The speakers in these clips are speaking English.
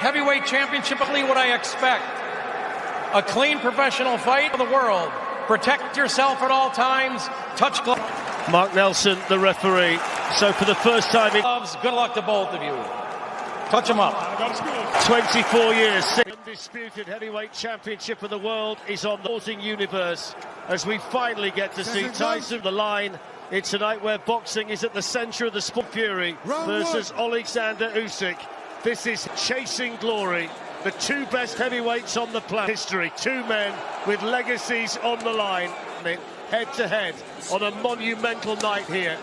heavyweight championship. What I expect. A clean professional fight for the world. Protect yourself at all times. Touch gloves. Mark Nelson, the referee. So for the first time in Good luck to both of you. Touch them up. 24 years, undisputed heavyweight championship of the world is on the sporting universe as we finally get to see Tyson the line. It's a night where boxing is at the centre of the sport. Fury versus Oleksandr Usyk. This is chasing glory. The two best heavyweights on the planet. History. Two men with legacies on the line. Head to head on a monumental night here.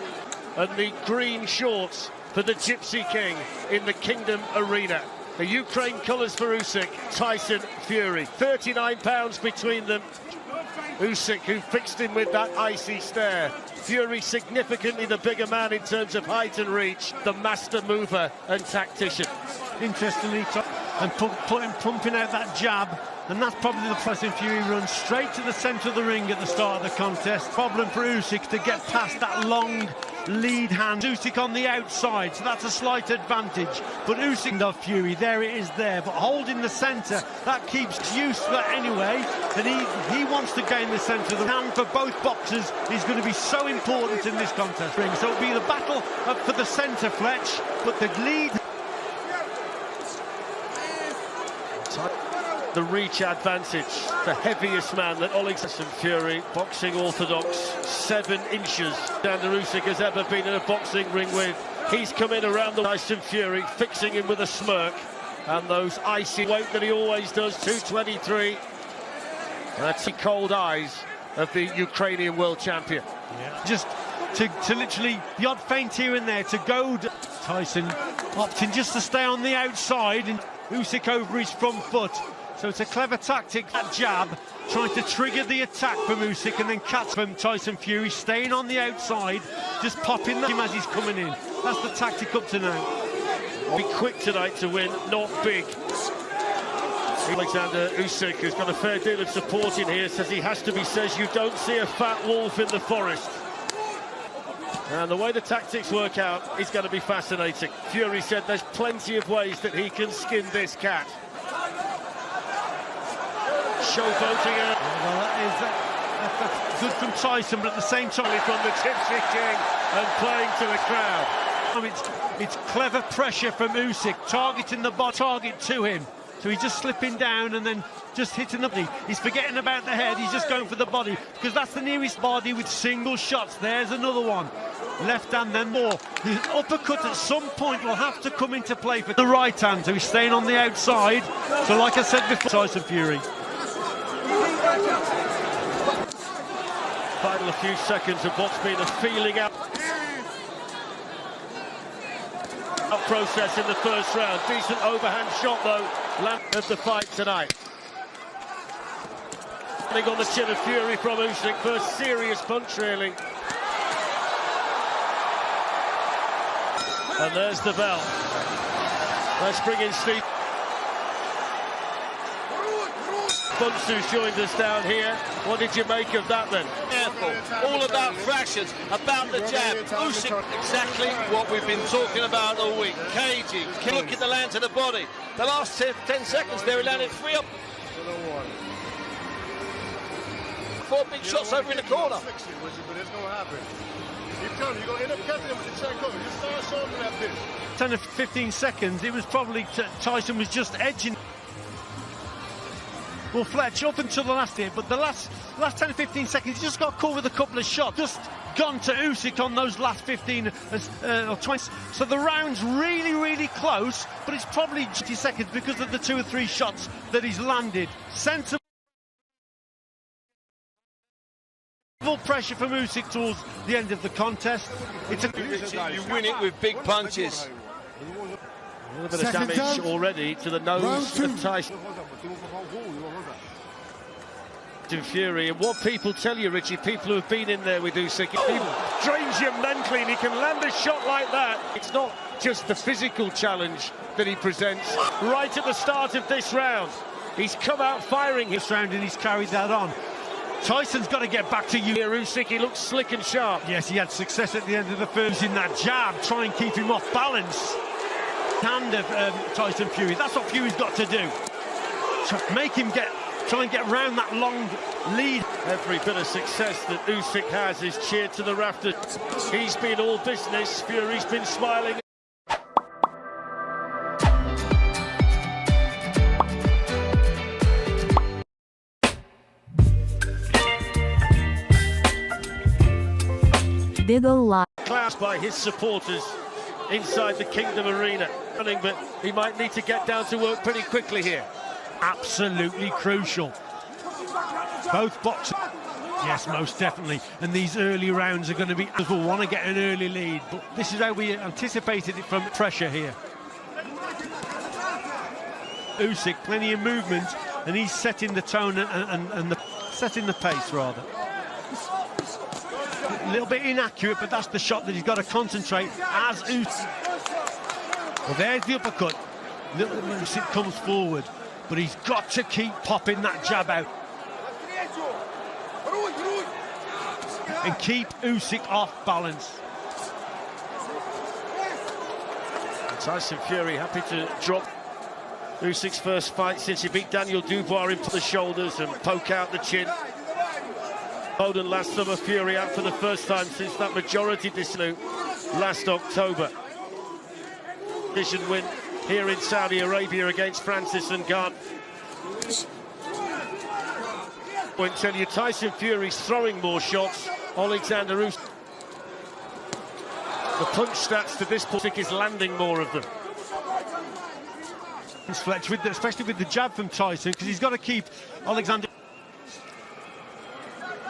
And the green shorts for the Gypsy King in the Kingdom Arena. The Ukraine colours for Usyk, Tyson Fury. 39 pounds between them. Usyk, who fixed him with that icy stare. Fury significantly the bigger man in terms of height and reach. The master mover and tactician. Interestingly, and pumping out that jab, and that's probably the Tyson Fury runs straight to the centre of the ring at the start of the contest. Problem for Usyk to get past that long lead hand. Usyk on the outside, so that's a slight advantage. But Usyk of Fury, there it is there, but holding the centre, that keeps use for that anyway. And he wants to gain the centre. The hand for both boxers is going to be so important in this contest. So it'll be the battle for the centre, Fletch, but the lead. The reach advantage, the heaviest man that Oleksandr Fury, boxing orthodox, 7 inches Oleksandr Usyk has ever been in a boxing ring with. He's come in around the Tyson Fury, fixing him with a smirk, and those icy weight that he always does, 223. That's the cold eyes of the Ukrainian world champion. Yeah. Just to literally, the odd feint here and there to goad Tyson, opting just to stay on the outside, and Usyk over his front foot. So it's a clever tactic, that jab, trying to trigger the attack from Usyk and then catch from Tyson Fury, staying on the outside, just popping him as he's coming in. That's the tactic up to now. Be quick tonight to win, not big. Oleksandr Usyk, who's got a fair deal of support in here, says you don't see a fat wolf in the forest. And the way the tactics work out is going to be fascinating. Fury said there's plenty of ways that he can skin this cat. Showboating her. Well, that's good from Tyson, but at the same time from the Gypsy King and playing to the crowd. It's clever pressure from Usyk, targeting the target to him. So he's just slipping down and then just hitting the body. He's forgetting about the head, he's just going for the body, because that's the nearest body with single shots. There's another one. Left hand, then more. The uppercut at some point will have to come into play for the right hand, so he's staying on the outside. So like I said before, Tyson Fury. Final few seconds of what's been a feeling out process in the first round. Decent overhand shot though, land of the fight tonight. On the chin of Fury from Usyk, first serious punch really. And there's the bell. Let's bring in Steve Bunce, who's joined us down here. What did you make of that then? Careful, all about fractions, about the jab. Usyk, exactly what we've been talking about all week. Cagey, look at the land to the body. The last 10 seconds there, he landed 3 up. 4 big shots over in the corner. But it's going to happen. You're going to end up catching him with the check over. Just start showing him that bitch. 10 or 15 seconds, it was probably Tyson was just edging. Well, Fletch, up until the last hit, but the last 10 or 15 seconds, he just got caught with a couple of shots. Just gone to Usyk on those last 15 or 20. So the round's really, really close, but it's probably 20 seconds because of the 2 or 3 shots that he's landed. Sensible pressure from Usyk towards the end of the contest. You win it with big punches. A little bit of damage already to the nose of Tyson Fury. And what people tell you, Richie, people who have been in there with Usyk, he drains you mentally and he can land a shot like that. It's not just the physical challenge that he presents. Right at the start of this round, he's come out firing this round and he's carried that on. Tyson's got to get back to you. Usyk, he looks slick and sharp. Yes, he had success at the end of the first in that jab, try and keep him off balance. hand of Tyson Fury. That's what Fury's got to do. Make him try and get round that long lead. Every bit of success that Usyk has is cheered to the rafters. He's been all business, Fury's been smiling. Clapped by his supporters inside the Kingdom Arena. But he might need to get down to work pretty quickly here. Absolutely crucial. Both boxers. Yes, most definitely. And these early rounds are going to be, we'll want to get an early lead. But this is how we anticipated it from pressure here. Usyk, plenty of movement, and he's setting the tone and setting the pace, rather. A little bit inaccurate, but that's the shot that he's got to concentrate as Usyk. Well, there's the uppercut. Little Usyk comes forward, but he's got to keep popping that jab out and keep Usyk off balance. Tyson Fury happy to drop Usyk's first fight since he beat Daniel Dubois into the shoulders and poke out the chin. Bowden last summer, Fury out for the first time since that majority decision last October. Decision win here in Saudi Arabia against Francis Ngannou. I won't tell you, Tyson Fury's throwing more shots. Oleksandr Usyk. The punch stats to this point is landing more of them. Fletch, especially with the jab from Tyson, because he's got to keep Oleksandr.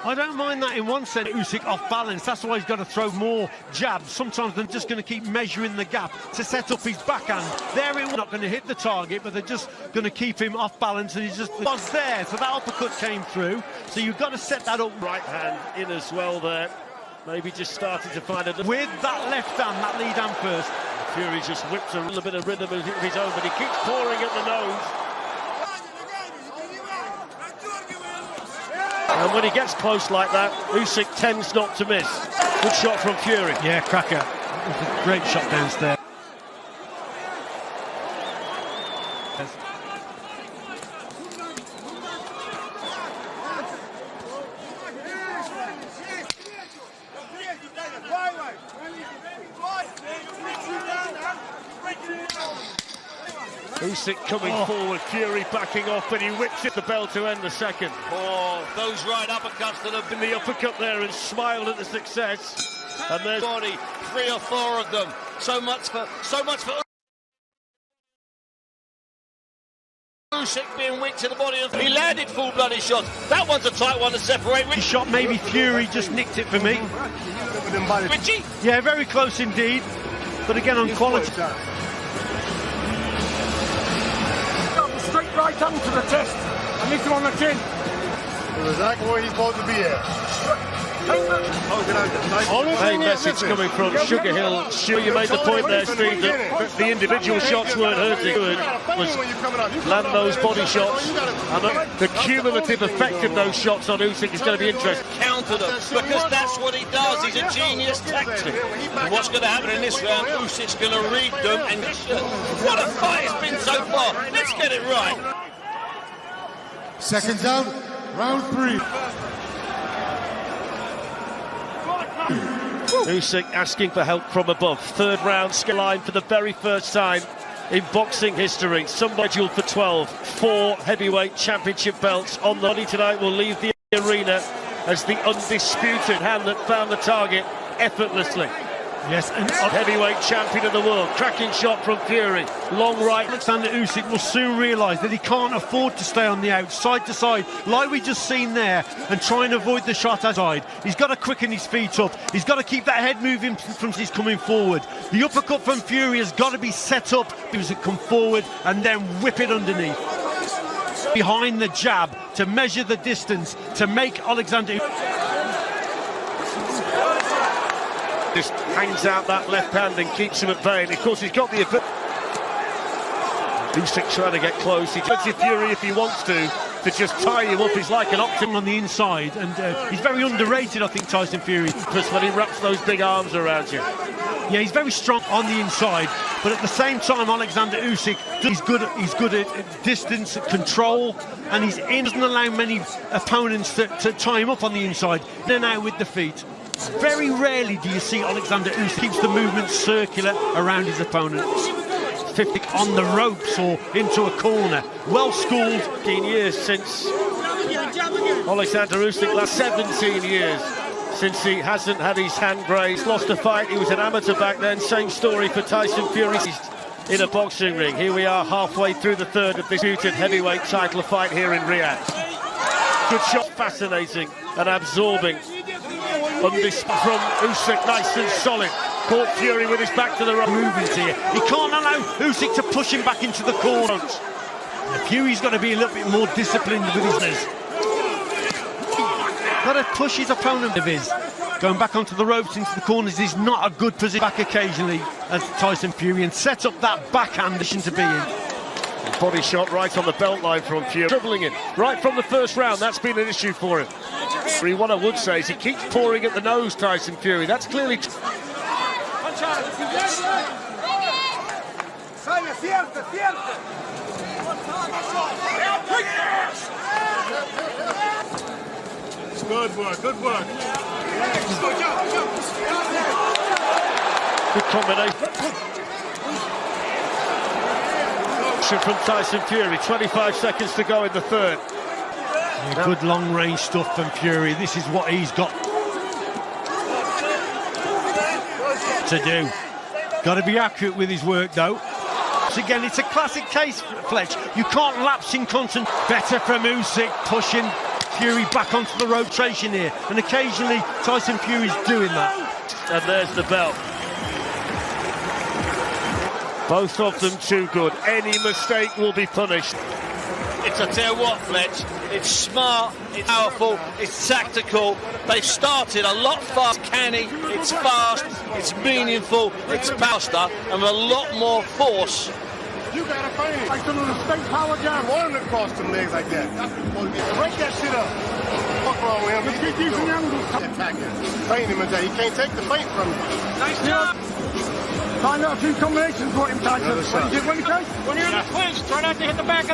I don't mind that in one sense, Usyk off balance. That's why he's got to throw more jabs. Sometimes they're just going to keep measuring the gap to set up his backhand. They're not going to hit the target, but they're just going to keep him off balance, and he just was there. So that uppercut came through. So you've got to set that up. Right hand in as well there. Maybe just starting to find it. With that left hand, that lead hand first. Fury just whips a little bit of rhythm of his own, but he keeps pouring at the nose. And when he gets close like that, Usyk tends not to miss. Good shot from Fury. Yeah, cracker. It was a great shot downstairs. Usyk coming forward, Fury backing off, but he whips it the bell to end the second. Oh, those right uppercuts that have In the uppercut there and smiled at the success. And there's body, 3 or 4 of them. So much for Usyk being weak to the body. He landed full-blooded shots. That one's a tight one to separate. His shot, maybe Fury just nicked it for me. Richie? Yeah, very close indeed. But again, on quality. Straight right hand to the chest. I need him on the chin. Exactly where he's supposed to be at. main message coming from Sugar Hill. You made the point there, Steve, that the individual shots weren't hurting. Was land those body shots, and the cumulative effect of those shots on Usyk is going to be interesting. Counter them, because that's what he does. He's a genius tactic. And what's going to happen in this round? Usyk's going to read them, and what a fight it's been so far. Let's get it right. Seconds out, round 3. Usyk asking for help from above. Third round line for the very first time in boxing history. Somebody scheduled for 12. 4 heavyweight championship belts on the body tonight will leave the arena as the undisputed hand that found the target effortlessly. Yes, and heavyweight champion of the world. Cracking shot from Fury. Long right. Oleksandr Usyk will soon realise that he can't afford to stay on the outside to side like we just seen there and try and avoid the shot outside. He's got to quicken his feet up. He's got to keep that head moving from he's coming forward. The uppercut from Fury has got to be set up. Usyk come forward and then whip it underneath. Behind the jab to measure the distance to make Oleksandr just hangs out that left hand and keeps him at bay. And of course, he's got the Usyk trying to get close. He judges Fury if he wants to just tie him up. He's like an optimum on the inside, and he's very underrated, I think, Tyson Fury. Because when he wraps those big arms around you. Yeah, he's very strong on the inside, but at the same time, Oleksandr Usyk, he's good at distance, at control, and doesn't allow many opponents to tie him up on the inside. In and out with the feet. Very rarely do you see Oleksandr Usyk keeps the movement circular around his opponent. 50 on the ropes or into a corner. Well schooled. 15 years since Oleksandr Usyk, last 17 years since he hasn't had his hand grazed. Lost a fight, he was an amateur back then. Same story for Tyson Fury in a boxing ring. Here we are halfway through the third of this disputed heavyweight title fight here in Riyadh. Good shot, fascinating and absorbing. On this from Usyk, nice and solid. Caught Fury with his back to the road. Movements here. He can't allow Usyk to push him back into the corner. Fury's got to be a little bit more disciplined with his knees. Got to push his opponent of his. Going back onto the ropes into the corners is not a good position. Back occasionally as Tyson Fury and set up that backhand position to be in. Body shot right on the belt line from Fury. Dribbling it right from the first round. That's been an issue for him. What I would say is he keeps pouring at the nose, Tyson Fury. That's clearly... Good work, good work. Good combination from Tyson Fury. 25 seconds to go in the third. Yeah, good long-range stuff from Fury. This is what he's got to do. Got to be accurate with his work, though. Again, it's a classic case, Fletch. You can't lapse in concentration. Better from Usyk, pushing Fury back onto the rotation here. And occasionally, Tyson Fury's doing that. And there's the belt. Both of them too good. Any mistake will be punished. It's, I tell you what, Fletch, it's smart, it's powerful, it's tactical. They've started a lot fast, canny, it's fast, it's meaningful, it's faster, and with a lot more force. You gotta fight it. Like some of the straight power jam. Want him to cross them legs like that. That's what you're supposed to get. Break that shit up. What's wrong with him? Keep using them. Attacking. Feint him until he can't take the feint from him. Nice job. Find out a few combinations for him, Tyson. When you're in a clinch, try not to hit the back of the